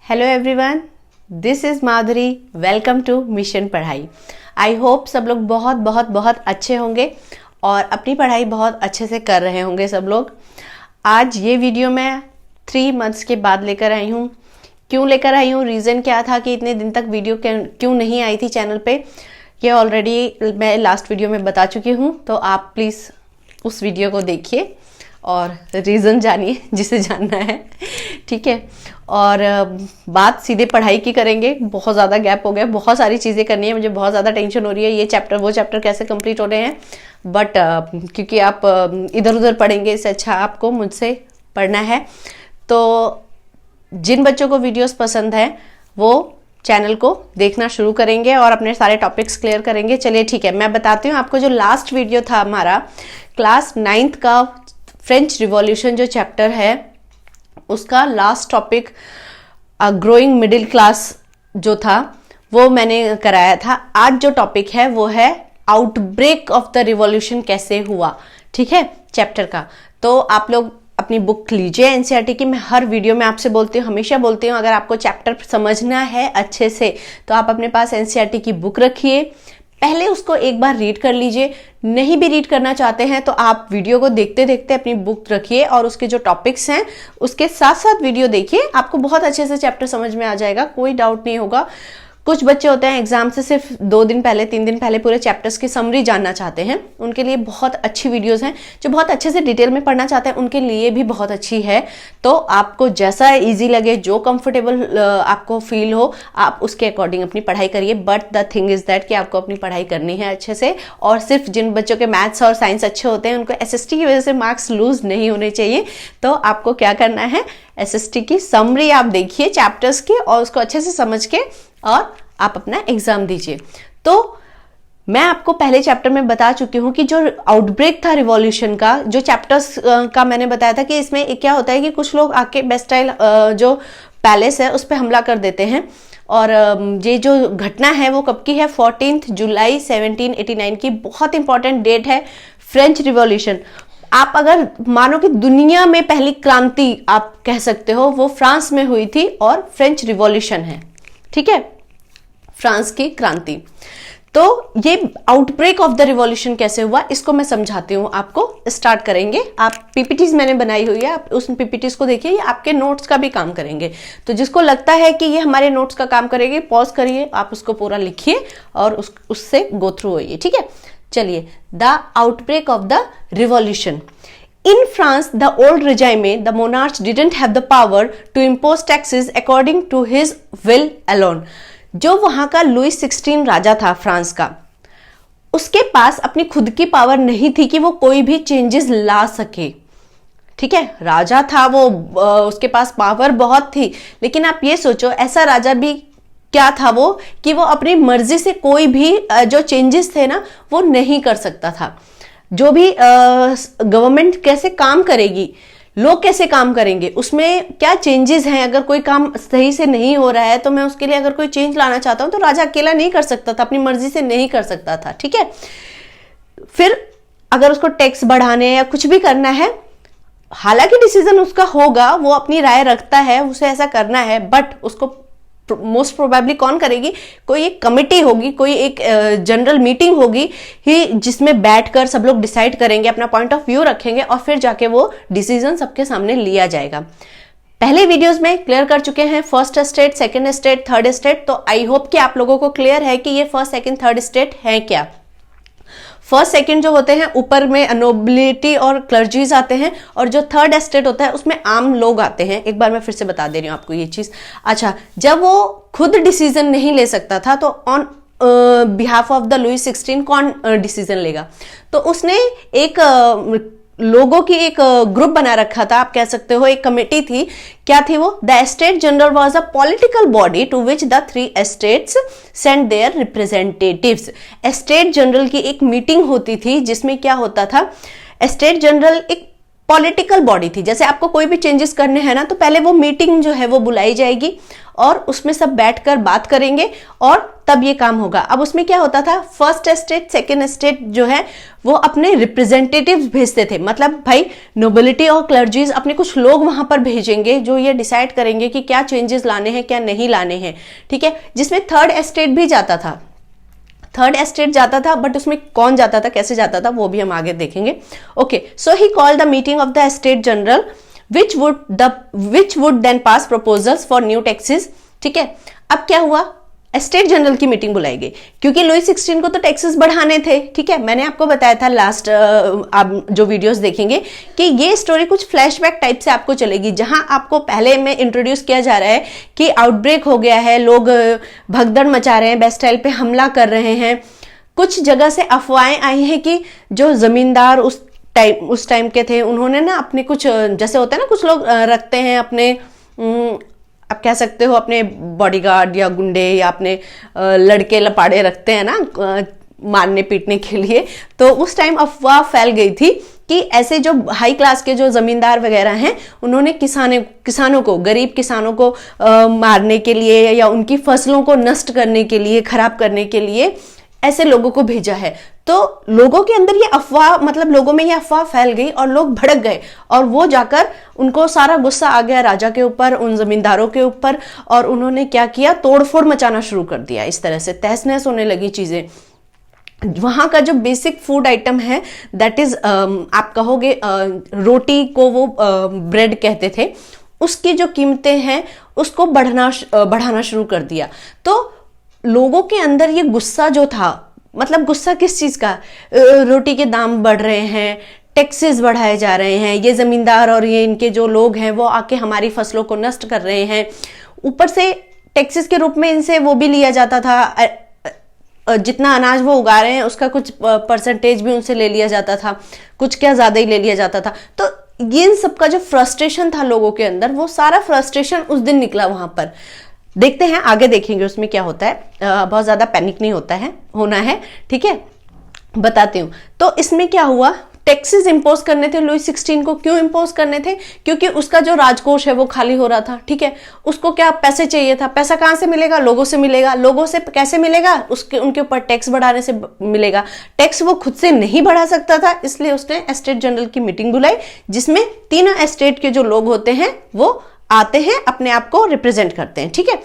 Hello everyone, this is Madhuri. Welcome to mission Padhai. I hope सब लोग बहुत बहुत बहुत अच्छे होंगे और अपनी पढ़ाई बहुत अच्छे से कर रहे होंगे सब लोग। आज ये वीडियो मैं 3 मंथ्स के बाद लेकर आई हूँ। क्यों लेकर आई हूँ, रीज़न क्या था कि इतने दिन तक वीडियो क्यों नहीं आई थी चैनल पे, ये ऑलरेडी मैं लास्ट वीडियो में बता चुकी हूँ। तो आप प्लीज़ उस वीडियो को देखिए और रीज़न जानिए जिसे जानना है, ठीक है। और बात सीधे पढ़ाई की करेंगे। बहुत ज़्यादा गैप हो गया, बहुत सारी चीज़ें करनी है, मुझे बहुत ज़्यादा टेंशन हो रही है ये चैप्टर वो चैप्टर कैसे कंप्लीट हो रहे हैं। बट क्योंकि आप इधर उधर पढ़ेंगे, इससे अच्छा आपको मुझसे पढ़ना है। तो जिन बच्चों को वीडियोस पसंद है वो चैनल को देखना शुरू करेंगे और अपने सारे टॉपिक्स क्लियर करेंगे। चलिए ठीक है, मैं बताती हूँ आपको। जो लास्ट वीडियो था हमारा क्लास 9th का फ्रेंच रिवॉल्यूशन जो चैप्टर है, उसका last topic growing middle class जो था वो मैंने कराया था। आज जो टॉपिक है वो है आउटब्रेक ऑफ द रिवॉल्यूशन कैसे हुआ, ठीक है, चैप्टर का। तो आप लोग अपनी बुक लीजिए एनसीईआरटी की। मैं हर वीडियो में आपसे बोलती हूँ, हमेशा बोलती हूँ, अगर आपको चैप्टर समझना है अच्छे से तो आप अपने पास एनसीईआरटी की बुक रखिए, पहले उसको एक बार रीड कर लीजिए। नहीं भी रीड करना चाहते हैं तो आप वीडियो को देखते देखते अपनी बुक रखिए और उसके जो टॉपिक्स हैं उसके साथ साथ वीडियो देखिए, आपको बहुत अच्छे से चैप्टर समझ में आ जाएगा, कोई डाउट नहीं होगा। कुछ बच्चे होते हैं एग्जाम से सिर्फ 2 दिन पहले 3 दिन पहले पूरे चैप्टर्स की समरी जानना चाहते हैं, उनके लिए बहुत अच्छी वीडियोस हैं। जो बहुत अच्छे से डिटेल में पढ़ना चाहते हैं उनके लिए भी बहुत अच्छी है। तो आपको जैसा इजी लगे, जो कंफर्टेबल आपको फील हो, आप उसके अकॉर्डिंग अपनी पढ़ाई करिए। But the thing is that कि आपको अपनी पढ़ाई करनी है अच्छे से। और सिर्फ जिन बच्चों के मैथ्स और साइंस अच्छे होते हैं उनको एसएसटी की वजह से मार्क्स लूज नहीं होने चाहिए। तो आपको क्या करना है, एसएसटी की समरी आप देखिए चैप्टर्स की और उसको अच्छे से समझ के और आप अपना एग्जाम दीजिए। तो मैं आपको पहले चैप्टर में बता चुकी हूँ कि जो आउटब्रेक था रिवॉल्यूशन का, जो चैप्टर्स का मैंने बताया था कि इसमें क्या होता है कि कुछ लोग आके बेस्टाइल जो पैलेस है उस पर हमला कर देते हैं। और ये जो घटना है वो कब की है, 14 जुलाई 1789 की। बहुत इंपॉर्टेंट डेट है, फ्रेंच रिवॉल्यूशन। आप अगर मानो कि दुनिया में पहली क्रांति आप कह सकते हो, वो फ्रांस में हुई थी और फ्रेंच रिवॉल्यूशन है, ठीक है, फ्रांस की क्रांति। तो ये आउटब्रेक ऑफ द रिवॉल्यूशन कैसे हुआ इसको मैं समझाती हूँ आपको। स्टार्ट करेंगे। आप पीपीटीज मैंने बनाई हुई है, आप उस पीपीटीज को देखिए, ये आपके नोट्स का भी काम करेंगे। तो जिसको लगता है कि ये हमारे नोट्स का काम करेगी, पॉज करिए, आप उसको पूरा लिखिए और उससे गो थ्रू होइए, ठीक है। चलिए, the outbreak of the revolution. In France, the old regime, the monarch didn't have the power to impose taxes according to his will alone. जो वहां का लुई 16 राजा था फ्रांस का, उसके पास अपनी खुद की पावर नहीं थी कि वो कोई भी चेंजेस ला सके, ठीक है। राजा था वो, उसके पास पावर बहुत थी, लेकिन आप ये सोचो ऐसा राजा भी क्या था वो कि वो अपनी मर्जी से कोई भी जो चेंजेस थे ना वो नहीं कर सकता था। जो भी गवर्नमेंट कैसे काम करेगी, लोग कैसे काम करेंगे, उसमें क्या चेंजेस हैं, अगर कोई काम सही से नहीं हो रहा है तो मैं उसके लिए अगर कोई चेंज लाना चाहता हूं तो राजा अकेला नहीं कर सकता था, अपनी मर्जी से नहीं कर सकता था, ठीक है। फिर अगर उसको टैक्स बढ़ाने या कुछ भी करना है, हालांकि डिसीजन उसका होगा, वो अपनी राय रखता है, उसे ऐसा करना है, बट उसको मोस्ट प्रोबेबली कौन करेगी, कोई एक कमिटी होगी, कोई एक जनरल मीटिंग होगी ही, जिसमें बैठकर सब लोग डिसाइड करेंगे, अपना पॉइंट ऑफ व्यू रखेंगे और फिर जाके वो डिसीजन सबके सामने लिया जाएगा। पहले वीडियोस में क्लियर कर चुके हैं first state, second state, third state. तो आई होप कि आप लोगों को क्लियर है कि ये फर्स्ट सेकंड थर्ड स्टेट है क्या। फर्स्ट सेकंड जो होते हैं ऊपर में नोबिलिटी और क्लर्जीज आते हैं, और जो थर्ड एस्टेट होता है उसमें आम लोग आते हैं। एक बार मैं फिर से बता दे रही हूँ आपको ये चीज। अच्छा, जब वो खुद डिसीजन नहीं ले सकता था तो on behalf of the Louis 16 कौन डिसीजन लेगा, तो उसने एक लोगों की एक ग्रुप बना रखा था, आप कह सकते हो एक कमेटी थी। क्या थी वो, the estate general was a political body to which the 3 estates send their representatives. Estate general की एक मीटिंग होती थी जिसमें क्या होता था, एस्टेट जनरल एक पॉलिटिकल बॉडी थी। जैसे आपको कोई भी चेंजेस करने हैं ना, तो पहले वो मीटिंग जो है वो बुलाई जाएगी और उसमें सब बैठकर बात करेंगे और तब ये काम होगा। अब उसमें क्या होता था, फर्स्ट एस्टेट सेकेंड एस्टेट जो है वो अपने रिप्रेजेंटेटिव्स भेजते थे, मतलब भाई नोबिलिटी और क्लर्जीज अपने कुछ लोग वहां पर भेजेंगे जो ये डिसाइड करेंगे कि क्या चेंजेस लाने हैं क्या नहीं लाने हैं, ठीक है। जिसमें थर्ड एस्टेट भी जाता था, थर्ड एस्टेट जाता था, बट उसमें कौन जाता था, कैसे जाता था, वो भी हम आगे देखेंगे। Okay, so he called the meeting of the estate general which would then pass proposals for new taxes, ठीक है। अब क्या हुआ, एस्टेट जनरल की मीटिंग बुलाई गई, क्योंकि लुई 16 को तो टैक्सेस बढ़ाने थे, ठीक है। मैंने आपको बताया था लास्ट आप जो वीडियोस देखेंगे कि ये स्टोरी कुछ फ्लैशबैक टाइप से आपको चलेगी, जहां आपको पहले में इंट्रोड्यूस किया जा रहा है कि आउटब्रेक हो गया है, लोग भगदड़ मचा रहे हैं, बेस्टाइल पे हमला कर रहे हैं। कुछ जगह से अफवाहें आई हैं कि जो जमींदार उस टाइम के थे, उन्होंने ना अपने कुछ, जैसे होता है ना कुछ लोग रखते हैं अपने, आप कह सकते हो अपने बॉडीगार्ड या गुंडे या अपने लड़के लपाड़े रखते हैं ना मारने पीटने के लिए। तो उस टाइम अफवाह फैल गई थी कि ऐसे जो हाई क्लास के जो जमींदार वगैरह हैं, उन्होंने किसानों को, गरीब किसानों को मारने के लिए या उनकी फसलों को नष्ट करने के लिए, खराब करने के लिए ऐसे लोगों को भेजा है। तो लोगों के अंदर ये अफवाह, मतलब लोगों में ये अफवाह फैल गई और लोग भड़क गए, और वो जाकर उनको सारा गुस्सा आ गया राजा के ऊपर, उन जमींदारों के ऊपर, और उन्होंने क्या किया, तोड़फोड़ मचाना शुरू कर दिया। इस तरह से तहस नहस होने लगी चीजें। वहां का जो बेसिक फूड आइटम है, दैट इज आप कहोगे रोटी को वो ब्रेड कहते थे, उसकी जो कीमतें हैं उसको बढ़ाना शुरू कर दिया। तो लोगों के अंदर ये गुस्सा जो था, मतलब गुस्सा किस चीज का, रोटी के दाम बढ़ रहे हैं, टैक्सेस बढ़ाए जा रहे हैं, ये जमींदार और ये इनके जो लोग हैं वो आके हमारी फसलों को नष्ट कर रहे हैं। ऊपर से टैक्सेस के रूप में इनसे वो भी लिया जाता था, जितना अनाज वो उगा रहे हैं उसका कुछ परसेंटेज भी उनसे ले लिया जाता था, कुछ क्या ज्यादा ही ले लिया जाता था। तो ये इन सबका जो फ्रस्ट्रेशन था लोगों के अंदर, वो सारा फ्रस्ट्रेशन उस दिन निकला वहां पर। देखते हैं आगे, देखेंगे उसमें क्या होता है। बहुत ज्यादा पैनिक नहीं होना है, ठीक है, बताती हूँ। तो इसमें क्या हुआ, टैक्सेस इंपोज करने थे लुई 16 को। क्यों इंपोज करने थे, क्योंकि उसका जो राजकोष है वो खाली हो रहा था, ठीक है। उसको क्या पैसे चाहिए था, पैसा कहां से मिलेगा, लोगों से मिलेगा। लोगों से कैसे मिलेगा, उनके ऊपर टैक्स बढ़ाने से मिलेगा। टैक्स वो खुद से नहीं बढ़ा सकता था, इसलिए उसने एस्टेट जनरल की मीटिंग बुलाई, जिसमें तीनों एस्टेट के जो लोग होते हैं वो आते हैं, अपने आप को रिप्रेजेंट करते हैं, ठीक है।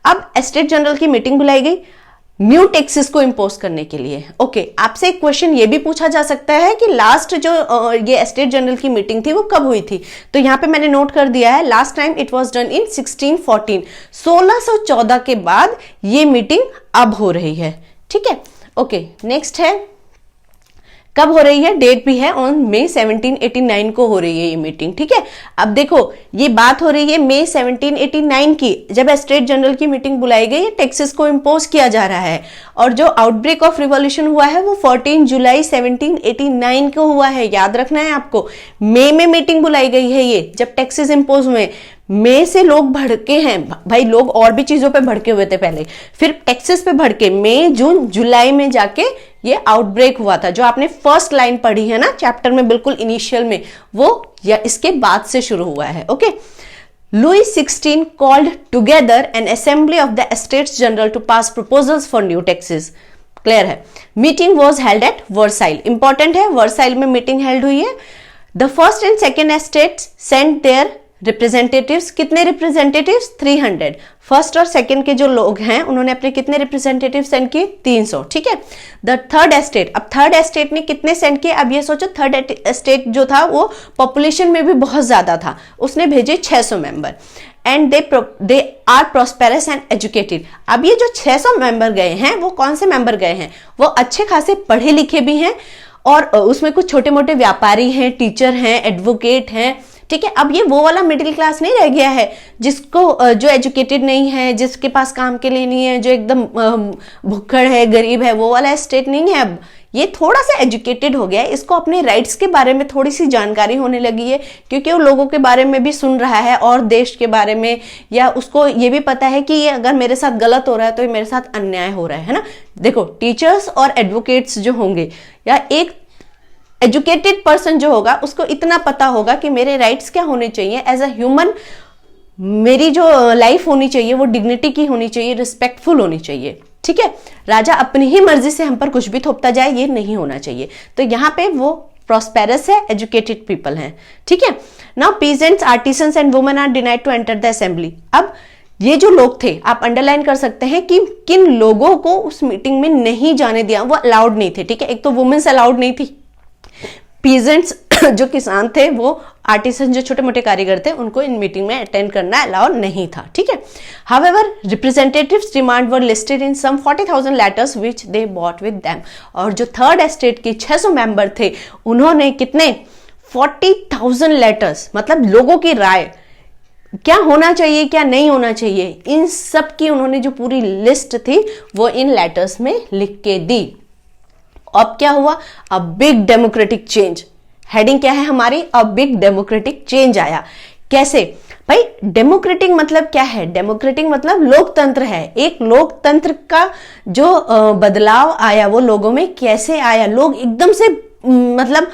अब एस्टेट जनरल की मीटिंग बुलाई गई न्यू टैक्सेस को इंपोज करने के लिए। ओके, आपसे एक क्वेश्चन ये भी पूछा जा सकता है कि लास्ट जो ये एस्टेट जनरल की मीटिंग थी वो कब हुई थी। तो यहां पे मैंने नोट कर दिया है, last time it was done in 1614, 1614 के बाद ये मीटिंग अब हो रही है, ठीक है। ओके, नेक्स्ट है कब हो रही है, डेट भी है, ऑन मई 1789 को हो रही है ये मीटिंग, ठीक है। अब देखो ये बात हो रही है मई 1789 की, जब एस्टेट जनरल की मीटिंग बुलाई गई, टैक्सेस को इंपोज किया जा रहा है। और जो आउटब्रेक ऑफ रिवॉल्यूशन हुआ है वो 14 जुलाई 1789 को हुआ है, याद रखना है आपको। मई में मीटिंग बुलाई गई है ये, जब टैक्सेस इंपोज हुए। मई से लोग भड़के हैं भाई, लोग और भी चीजों पे भड़के हुए थे पहले, फिर टैक्सेस पे भड़के। मई जून जुलाई में जाके ये आउटब्रेक हुआ था, जो आपने फर्स्ट लाइन पढ़ी है ना चैप्टर में, बिल्कुल इनिशियल में, वो या इसके बाद से शुरू हुआ है। Okay, Louis 16 called together an assembly of the estates general to pass proposals for new taxes. Clear है। Meeting was held at Versailles, important है, वर्साइल में मीटिंग हेल्ड हुई है। The first and second estates sent their representatives, कितने representatives, 300। First और second के जो लोग हैं उन्होंने अपने कितने रिप्रेजेंटेटिव सेंड किए, 300, ठीक है। द थर्ड एस्टेट, अब थर्ड एस्टेट ने कितने सेंड किए, अब ये सोचो थर्ड एस्टेट जो था वो पॉपुलेशन में भी बहुत ज्यादा था, उसने भेजे 600 member. And they are prosperous and educated. अब ये जो 600 मेंबर गए हैं वो कौन से मेंबर गए हैं, वो अच्छे खासे पढ़े लिखे भी हैं, और उसमें कुछ छोटे मोटे व्यापारी हैं, टीचर हैं, एडवोकेट हैं, ठीक है। अब ये वो वाला मिडिल क्लास नहीं रह गया है जिसको जो एजुकेटेड नहीं है, जिसके पास काम के लिए नहीं है, जो एकदम भुक्खड़ है, गरीब है, वो वाला स्टेट नहीं है। अब ये थोड़ा सा एजुकेटेड हो गया है, इसको अपने राइट्स के बारे में थोड़ी सी जानकारी होने लगी है, क्योंकि वो लोगों के बारे में भी सुन रहा है और देश के बारे में, या उसको ये भी पता है कि ये अगर मेरे साथ गलत हो रहा है तो ये मेरे साथ अन्याय हो रहा है ना। देखो टीचर्स और एडवोकेट्स जो होंगे, या एक एजुकेटेड पर्सन जो होगा, उसको इतना पता होगा कि मेरे राइट्स क्या होने चाहिए एज अ ह्यूमन, मेरी जो लाइफ होनी चाहिए वो डिग्निटी की होनी चाहिए, रिस्पेक्टफुल होनी चाहिए, ठीक है, राजा अपनी ही मर्जी से हम पर कुछ भी थोपता जाए, ये नहीं होना चाहिए। तो यहाँ पे वो प्रॉस्पेरस है, एजुकेटेड पीपल हैं, ठीक है। Now peasants, artisans and women are denied to enter the assembly. अब ये जो लोग थे, आप अंडरलाइन कर सकते हैं कि किन लोगों को उस मीटिंग में नहीं जाने दिया, वो अलाउड नहीं थे, ठीक है। एक तो वुमेन्स अलाउड नहीं थी, पीजेंट्स जो किसान थे, वो आर्टिसन जो छोटे मोटे कारीगर थे, उनको इन मीटिंग में अटेंड करना अलाउड नहीं था, ठीक है। However representatives demand were listed in some 40,000 letters which they bought with them. और जो थर्ड एस्टेट के 600 मेंबर थे, उन्होंने कितने 40,000 लेटर्स, मतलब लोगों की राय, क्या होना चाहिए क्या नहीं होना चाहिए, इन सब की उन्होंने जो पूरी लिस्ट थी वो इन लेटर्स में लिख के दी। अब क्या हुआ, a big democratic change. Heading क्या है हमारी, अ बिग डेमोक्रेटिक चेंज आया। कैसे भाई, डेमोक्रेटिक मतलब क्या है, डेमोक्रेटिक मतलब लोकतंत्र है। एक लोकतंत्र का जो बदलाव आया वो लोगों में कैसे आया, लोग एकदम से मतलब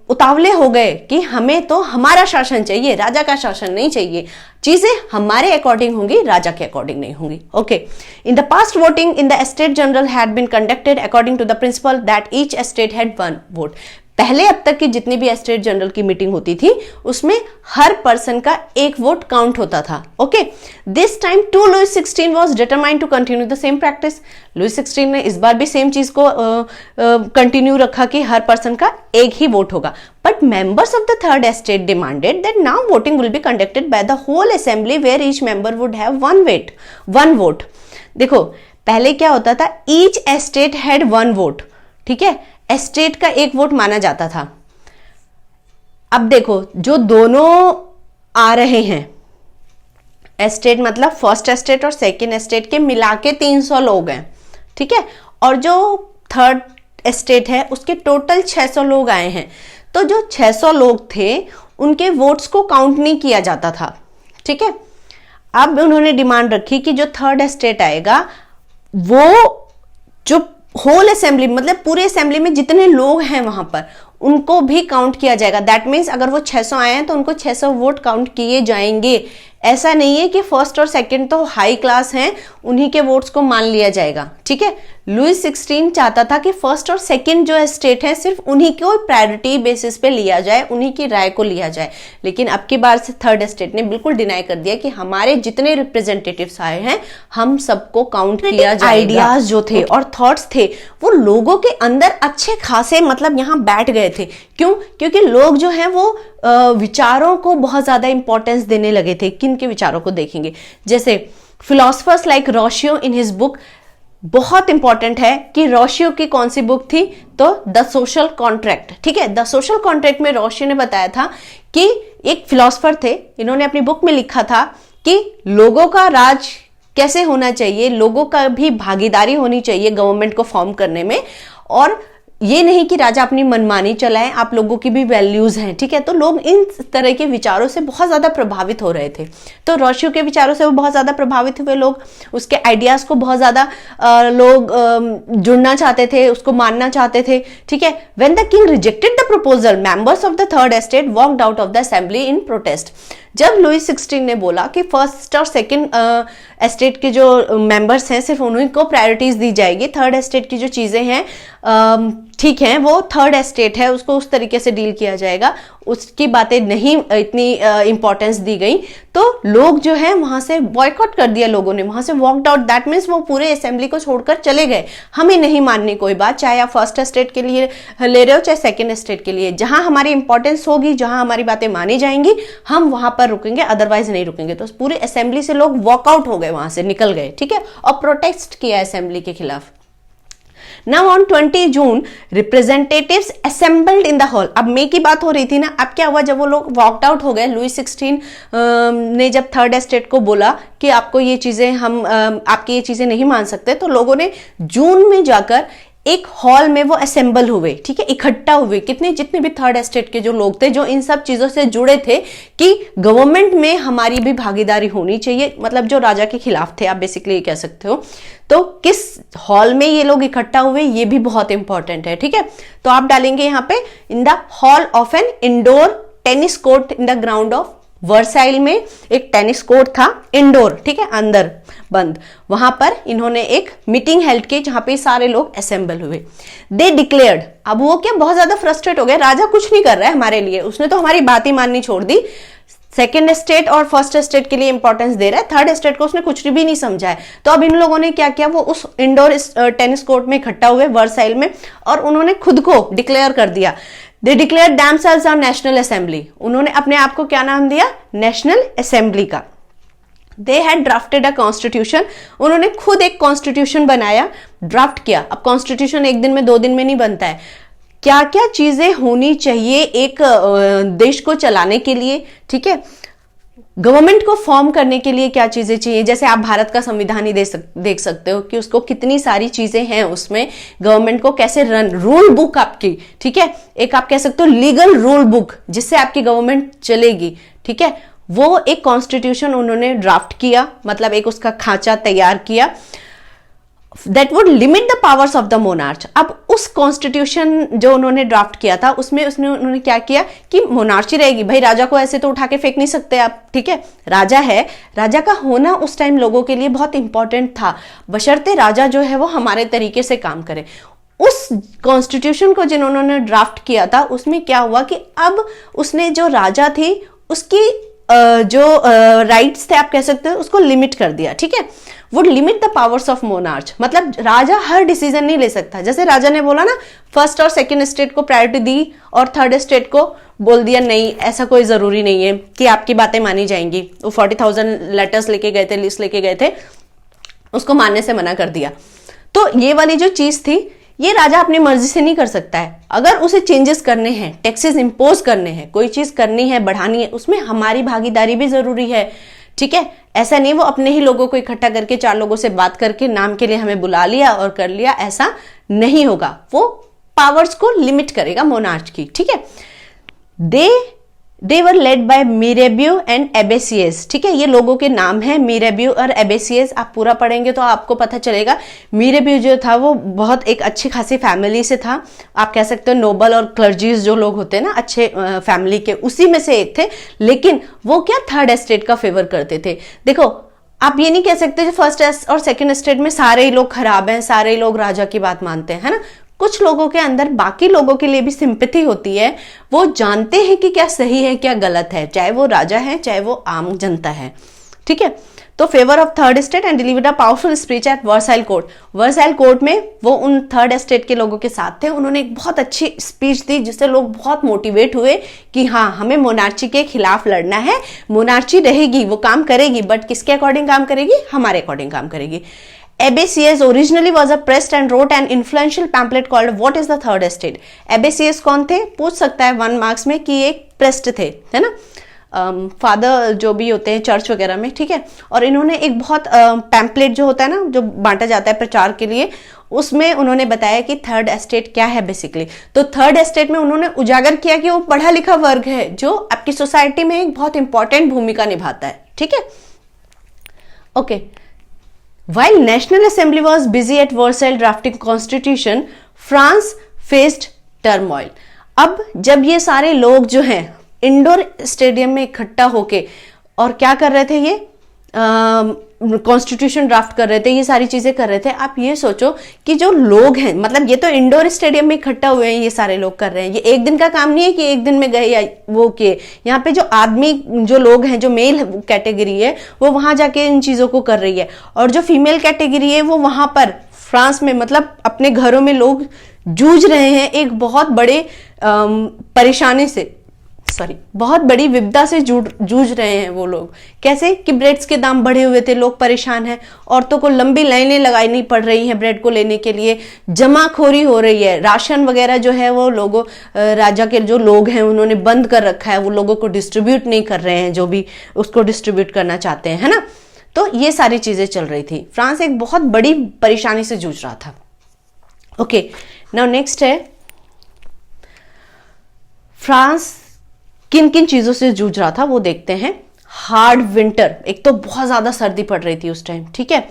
उतावले हो गए कि हमें तो हमारा शासन चाहिए, राजा का शासन नहीं चाहिए, चीजें हमारे अकॉर्डिंग होंगी, राजा के अकॉर्डिंग नहीं होंगी। Okay, in the past voting in the state general had been conducted according to the principle that each state had one vote. पहले अब तक की जितनी भी स्टेट जनरल की मीटिंग होती थी उसमें हर पर्सन का एक वोट काउंट होता था। Okay, this time to Louis 16 was determined to continue the same practice. Louis 16 ने इस बार भी सेम चीज को कंटिन्यू रखा कि हर पर्सन का एक ही वोट होगा। But members of the third estate demanded that now voting will be conducted by the whole assembly where each member would have one vote. देखो पहले क्या होता था, each estate had one vote, ठीक है, एस्टेट का एक वोट माना जाता था। अब देखो जो दोनों आ रहे हैं, एस्टेट मतलब फर्स्ट एस्टेट और सेकंड एस्टेट के मिला के 300 लोग हैं, ठीक है, और जो थर्ड एस्टेट है उसके टोटल 600 लोग आए हैं। तो जो 600 लोग थे उनके वोट्स को काउंट नहीं किया जाता था, ठीक है। अब उन्होंने डिमांड रखी कि जो थर्ड एस्टेट आएगा वो जो होल असेंबली मतलब पूरे असेंबली में जितने लोग हैं वहां पर उनको भी काउंट किया जाएगा। दैट मीन्स अगर वो 600 आए हैं तो उनको 600 वोट काउंट किए जाएंगे। ऐसा नहीं है कि फर्स्ट और सेकंड तो हाई क्लास हैं, उन्हीं के वोट्स को मान लिया जाएगा, ठीक है। लुइस 16 चाहता था कि फर्स्ट और सेकंड जो स्टेट है सिर्फ उन्हीं को प्रायोरिटी बेसिस पे लिया जाए, उन्हीं की राय को लिया जाए। लेकिन अब की बार से थर्ड स्टेट ने बिल्कुल डिनाई कर दिया कि हमारे जितने रिप्रेजेंटेटिव्स आए हैं हम सबको काउंट किया जाएगा। आइडियाज जो थे और थॉट्स थे वो लोगों के अंदर अच्छे खासे मतलब यहाँ बैठ गए थे। क्यों? क्योंकि लोग जो हैं वो विचारों को बहुत ज्यादा इंपॉर्टेंस देने लगे थे। किन के विचारों को देखेंगे, जैसे philosophers like Rousseau in his book, बहुत इंपॉर्टेंट है कि रोशियो की कौन सी बुक थी, तो द सोशल कॉन्ट्रैक्ट, ठीक है। द सोशल कॉन्ट्रैक्ट में रोशियो ने बताया था कि एक फिलोसफर थे, इन्होंने अपनी बुक में लिखा था कि लोगों का राज कैसे होना चाहिए, लोगों का भी भागीदारी होनी चाहिए गवर्नमेंट को फॉर्म करने में, और ये नहीं कि राजा अपनी मनमानी चलाए, आप लोगों की भी वैल्यूज हैं, ठीक है। तो लोग इन तरह के विचारों से बहुत ज्यादा प्रभावित हो रहे थे। तो रोशियो के विचारों से वो बहुत ज्यादा प्रभावित हुए लोग, उसके आइडियाज को बहुत ज्यादा लोग जुड़ना चाहते थे, उसको मानना चाहते थे, ठीक है। When the king rejected the proposal members of the third estate walked out of the assembly in protest. जब लुइस 16 ने बोला कि फर्स्ट और सेकंड एस्टेट के जो मेंबर्स हैं सिर्फ उन्हीं को प्रायोरिटीज दी जाएगी, थर्ड एस्टेट की जो चीजें हैं ठीक है वो थर्ड एस्टेट है उसको उस तरीके से डील किया जाएगा, उसकी बातें नहीं इतनी इंपॉर्टेंस दी गई, तो लोग जो है वहां से बॉयकॉट कर दिया, लोगों ने वहां से वॉकड आउट। दैट मीन्स वो पूरे असेंबली को छोड़कर चले गए, हमें नहीं माननी कोई बात, चाहे आप फर्स्ट एस्टेट के लिए ले रहे हो चाहे सेकंड एस्टेट के लिए, जहां हमारी इंपॉर्टेंस होगी, जहां हमारी बातें मानी जाएंगी हम वहां पर रुकेंगे, अदरवाइज नहीं रुकेंगे। तो पूरे असेंबली से लोग वॉकआउट हो गए, वहां से निकल गए, ठीक है, और प्रोटेस्ट किया असेंबली के खिलाफ। Now on 20 June representatives assembled in the hall. अब मे की बात हो रही थी ना, अब क्या हुआ जब वो लोग वॉकड आउट हो गए, लुइस 16 ने जब थर्ड एस्टेट को बोला कि आपको ये चीजें हम आपकी ये चीजें नहीं मान सकते, तो लोगों ने जून में जाकर एक हॉल में वो असेंबल हुए, ठीक है, इकट्ठा हुए, कितने जितने भी थर्ड एस्टेट के जो लोग थे जो इन सब चीजों से जुड़े थे कि गवर्नमेंट में हमारी भी भागीदारी होनी चाहिए, मतलब जो राजा के खिलाफ थे, आप बेसिकली ये कह सकते हो। तो किस हॉल में ये लोग इकट्ठा हुए ये भी बहुत इंपॉर्टेंट है, ठीक है। तो आप डालेंगे यहाँ पे in the hall of an indoor tennis court in the ground of Versailles में एक टेनिस कोर्ट था, इंडोर, ठीक है, अंदर बंद, वहां पर इन्होंने एक मीटिंग हेल्ड की जहां पे सारे लोग असेंबल हुए। दे डिक्लेयर्ड, अब वो क्या बहुत ज्यादा फ्रस्ट्रेट हो गए, राजा कुछ नहीं कर रहा है हमारे लिए, उसने तो हमारी बात ही माननी छोड़ दी, सेकेंड स्टेट और फर्स्ट स्टेट के लिए इंपॉर्टेंस दे रहा है, थर्ड स्टेट को उसने कुछ भी नहीं समझा है। तो अब इन लोगों ने क्या किया, वो उस इंडोर टेनिस कोर्ट में इकट्ठा हुए वर्साइल में, और उन्होंने खुद को डिक्लेयर कर दिया, they declare themselves on national assembly, उन्होंने अपने आप को क्या नाम दिया, नेशनल असेंबली का। They had drafted a constitution, उन्होंने खुद एक कॉन्स्टिट्यूशन बनाया, ड्राफ्ट किया। अब कॉन्स्टिट्यूशन एक दिन में 2 दिन में नहीं बनता है, क्या क्या चीजें होनी चाहिए एक देश को चलाने के लिए, ठीक है, गवर्नमेंट को फॉर्म करने के लिए क्या चीजें चाहिए। जैसे आप भारत का संविधान ही देख सकते हो कि उसको कितनी सारी चीजें हैं, उसमें गवर्नमेंट को कैसे रन, रूल बुक आपकी, ठीक है, एक आप कह सकते हो लीगल रूल बुक जिससे आपकी गवर्नमेंट चलेगी, ठीक है, वो एक कॉन्स्टिट्यूशन उन्होंने ड्राफ्ट किया, मतलब एक उसका खांचा तैयार किया, that would limit the powers of the monarch. अब उस कॉन्स्टिट्यूशन जो उन्होंने ड्राफ्ट किया था उसमें उन्होंने क्या किया कि मोनार्ची रहेगी, भाई राजा को ऐसे तो उठा के फेंक नहीं सकते आप, ठीक है, राजा है, राजा का होना उस टाइम लोगों के लिए बहुत इंपॉर्टेंट था, बशर्ते राजा जो है वो हमारे तरीके से काम करे। उस कॉन्स्टिट्यूशन को जिन्होंने ड्राफ्ट किया था उसमें क्या हुआ कि अब उसने जो राजा थी उसकी जो राइट्स थे आप कह सकते हो उसको लिमिट कर दिया, ठीक है, would limit the powers of monarch, मतलब राजा हर डिसीजन नहीं ले सकता। जैसे राजा ने बोला ना फर्स्ट और सेकंड स्टेट को प्रायोरिटी दी और थर्ड स्टेट को बोल दिया नहीं, ऐसा कोई जरूरी नहीं है कि आपकी बातें मानी जाएंगी। वो 40,000 लेटर्स लेके गए थे, लिस्ट लेके गए थे, उसको मानने से मना कर दिया। तो ये वाली जो चीज थी ये राजा अपनी मर्जी से नहीं कर सकता है, अगर उसे चेंजेस करने हैं, टैक्सेस इंपोज करने हैं, कोई चीज करनी है, बढ़ानी है, उसमें हमारी भागीदारी भी जरूरी है, ठीक है। ऐसा नहीं वो अपने ही लोगों को इकट्ठा करके 4 लोगों से बात करके नाम के लिए हमें बुला लिया और कर लिया, ऐसा नहीं होगा, वो पावर्स को लिमिट करेगा मोनार्च की, ठीक है। दे वर लेड बाय मिरेबियो एंड एबेसियस, ठीक है, ये लोगों के नाम हैं मिरेबियो और एबेसियस, आप पूरा पढ़ेंगे तो आपको पता चलेगा। मिरेबियो जो था वो बहुत एक अच्छी खासी फैमिली से था, आप कह सकते हो नोबल और क्लर्जीज जो लोग होते हैं ना अच्छे फैमिली के, उसी में से एक थे, लेकिन वो क्या थर्ड एस्टेट का फेवर करते थे। देखो आप ये नहीं कह सकते फर्स्ट और सेकंड एस्टेट में सारे ही लोग खराब हैं, सारे ही लोग राजा की बात मानते हैं, है ना, कुछ लोगों के अंदर बाकी लोगों के लिए भी सिंपैथी होती है, वो जानते हैं कि क्या सही है क्या गलत है, चाहे वो राजा है चाहे वो आम जनता है, ठीक है। तो favour of third state and delivered a powerful speech at Versailles court, Versailles court में वो उन थर्ड स्टेट के लोगों के साथ थे, उन्होंने एक बहुत अच्छी स्पीच दी जिससे लोग बहुत मोटिवेट हुए कि हाँ हमें मोनार्ची के खिलाफ लड़ना है, मोनार्ची रहेगी, वो काम करेगी, बट किसके अकॉर्डिंग काम करेगी, हमारे अकॉर्डिंग काम करेगी। Abbassius originally was a priest and wrote an influential pamphlet called What is the Third Estate। Abbassius कौन थे, पूछ सकता है 1 मार्क्स में कि एक प्रेस्ट थे, है ना, फादर जो भी होते हैं चर्च वगैरह में, ठीक है। और इन्होंने एक बहुत पैम्पलेट जो होता है ना जो बांटा जाता है प्रचार के लिए, उसमें उन्होंने बताया कि थर्ड एस्टेट क्या है बेसिकली। तो थर्ड एस्टेट में उन्होंने उजागर किया कि वो पढ़ा लिखा वर्ग है जो आपकी सोसाइटी में एक बहुत इंपॉर्टेंट भूमिका निभाता है, ठीक है, okay. While National Assembly was busy at Versailles drafting Constitution, France faced turmoil। अब जब ये सारे लोग जो हैं इंडोर स्टेडियम में इकट्ठा होके और क्या कर रहे थे, ये कॉन्स्टिट्यूशन ड्राफ्ट कर रहे थे, ये सारी चीजें कर रहे थे, आप ये सोचो कि जो लोग हैं, मतलब ये तो इंडोर स्टेडियम में इकट्ठा हुए हैं, ये सारे लोग कर रहे हैं, ये एक दिन का काम नहीं है कि एक दिन में गए या वो किए, यहाँ पे जो आदमी जो लोग हैं, जो मेल कैटेगरी है वो वहां जाके इन चीजों को कर रही है, और जो फीमेल कैटेगरी है वो वहां पर फ्रांस में मतलब अपने घरों में लोग जूझ रहे हैं एक बहुत बड़े परेशानी से, बहुत बड़ी विपदा से जूझ रहे हैं वो लोग। कैसे कि ब्रेड्स के दाम बढ़े हुए थे, लोग परेशान हैं, औरतों को लंबी लाइनें लगानी पड़ रही हैं ब्रेड को लेने के लिए, जमाखोरी हो रही है, राशन वगैरह जो है वो लोगों राजा के जो लोग हैं उन्होंने बंद कर रखा है, वो लोगों को डिस्ट्रीब्यूट नहीं कर रहे हैं जो भी उसको डिस्ट्रीब्यूट करना चाहते हैं, है ना। तो ये सारी चीजें चल रही थी, फ्रांस एक बहुत बड़ी परेशानी से जूझ रहा था। ओके, नाउ नेक्स्ट है फ्रांस किन किन चीजों से जूझ रहा था वो देखते हैं। हार्ड विंटर, एक तो बहुत ज्यादा सर्दी पड़ रही थी उस टाइम, ठीक है,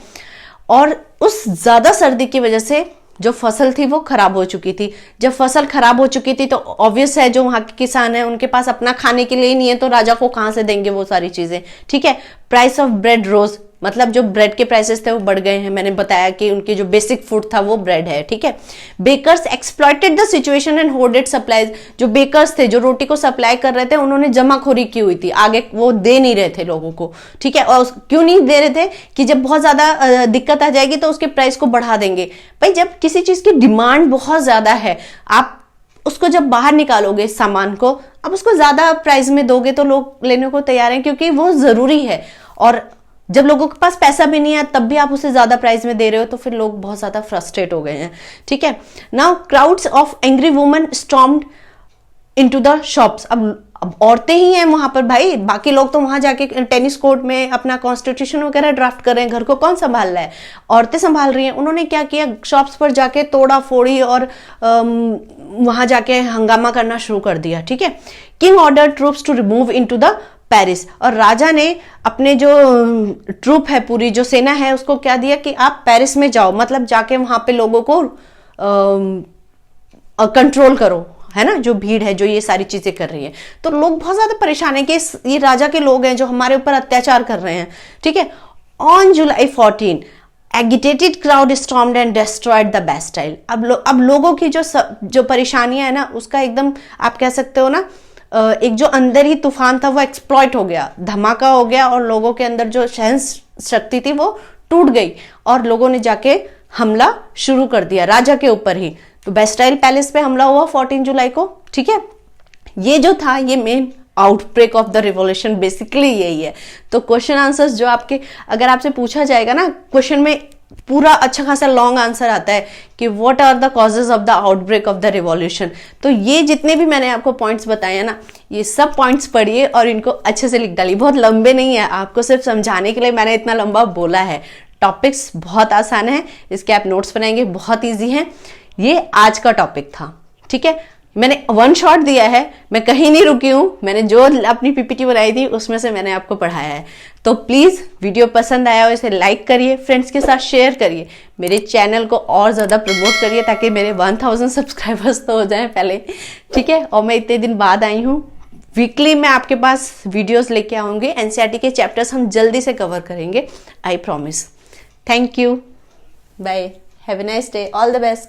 और उस ज्यादा सर्दी की वजह से जो फसल थी वो खराब हो चुकी थी। जब फसल खराब हो चुकी थी तो ऑब्वियस है जो वहां के किसान है उनके पास अपना खाने के लिए ही नहीं है, तो राजा को कहां से देंगे वो सारी चीजें। ठीक है, प्राइस ऑफ ब्रेड रोज, मतलब जो ब्रेड के प्राइसेस थे वो बढ़ गए हैं। मैंने बताया कि उनके जो बेसिक फूड था वो ब्रेड है। ठीक है, bakers exploited the situation and hoarded supplies, जो बेकर्स थे जो रोटी को सप्लाई कर रहे थे उन्होंने जमाखोरी की हुई थी, आगे वो दे नहीं रहे थे लोगों को। ठीक है, और क्यों नहीं दे रहे थे कि जब बहुत ज्यादा दिक्कत आ जाएगी तो उसके प्राइस को बढ़ा देंगे। भाई जब किसी चीज की डिमांड बहुत ज्यादा है, आप उसको जब बाहर निकालोगे सामान को, अब उसको ज्यादा प्राइस में दोगे तो लोग लेने को तैयार हैं क्योंकि वो जरूरी है। और जब लोगों के पास पैसा भी नहीं है तब भी आप उसे ज्यादा प्राइस में दे रहे हो तो फिर लोग बहुत ज्यादा फ्रस्ट्रेट हो गए हैं। ठीक है, now crowds of angry women stormed into the shops. अब औरतें ही हैं वहां पर भाई, बाकी लोग तो वहां जाके टेनिस कोर्ट में अपना कॉन्स्टिट्यूशन वगैरह ड्राफ्ट कर रहे हैं, घर को कौन संभाल रहा है, औरतें संभाल रही हैं। उन्होंने क्या किया, शॉप्स पर जाके तोड़ा फोड़ी और वहां जाके हंगामा करना शुरू कर दिया। ठीक है, king order troops to remove into the Paris, और राजा ने अपने जो ट्रूप है, पूरी जो सेना है उसको क्या दिया कि आप पेरिस में जाओ, मतलब जाके वहां पे लोगों को कंट्रोल करो, है ना, जो भीड़ है जो ये सारी चीजें कर रही है। तो लोग बहुत ज्यादा परेशान है कि ये राजा के लोग हैं जो हमारे ऊपर अत्याचार कर रहे हैं। ठीक है, on July 14 agitated crowd stormed and destroyed the Bastille. अब लोगों की जो परेशानियां है ना उसका एकदम आप कह सकते हो ना, एक जो अंदर ही तूफान था वो एक्सप्लॉइट हो गया, धमाका हो गया, और लोगों के अंदर जो सहन शक्ति थी वो टूट गई और लोगों ने जाके हमला शुरू कर दिया राजा के ऊपर ही। तो बेस्टाइल पैलेस पे हमला हुआ 14 जुलाई को। ठीक है, ये जो था ये main outbreak of the revolution basically यही है। तो क्वेश्चन आंसर्स जो आपके अगर आपसे पूछा जाएगा ना, क्वेश्चन में पूरा अच्छा खासा लॉन्ग आंसर आता है कि what are the causes of the outbreak of the revolution. तो ये जितने भी मैंने आपको पॉइंट्स बताए हैं ना, ये सब पॉइंट्स पढ़िए और इनको अच्छे से लिख डालिए। बहुत लंबे नहीं है, आपको सिर्फ समझाने के लिए मैंने इतना लंबा बोला है। टॉपिक्स बहुत आसान है, इसके आप नोट्स बनाएंगे, बहुत ईजी है। ये आज का टॉपिक था। ठीक है, मैंने वन शॉट दिया है, मैं कहीं नहीं रुकी हूं, मैंने जो अपनी पीपीटी बनाई थी उसमें से मैंने आपको पढ़ाया है। तो प्लीज वीडियो पसंद आया हो इसे लाइक करिए, फ्रेंड्स के साथ शेयर करिए, मेरे चैनल को और ज्यादा प्रमोट करिए ताकि मेरे 1000 सब्सक्राइबर्स तो हो जाएं पहले। ठीक है, और मैं इतने दिन बाद आई हूँ, वीकली मैं आपके पास वीडियोस लेके आऊंगी। एनसीईआरटी के चैप्टर्स हम जल्दी से कवर करेंगे, I promise. Thank you, bye, have a nice day, all the best.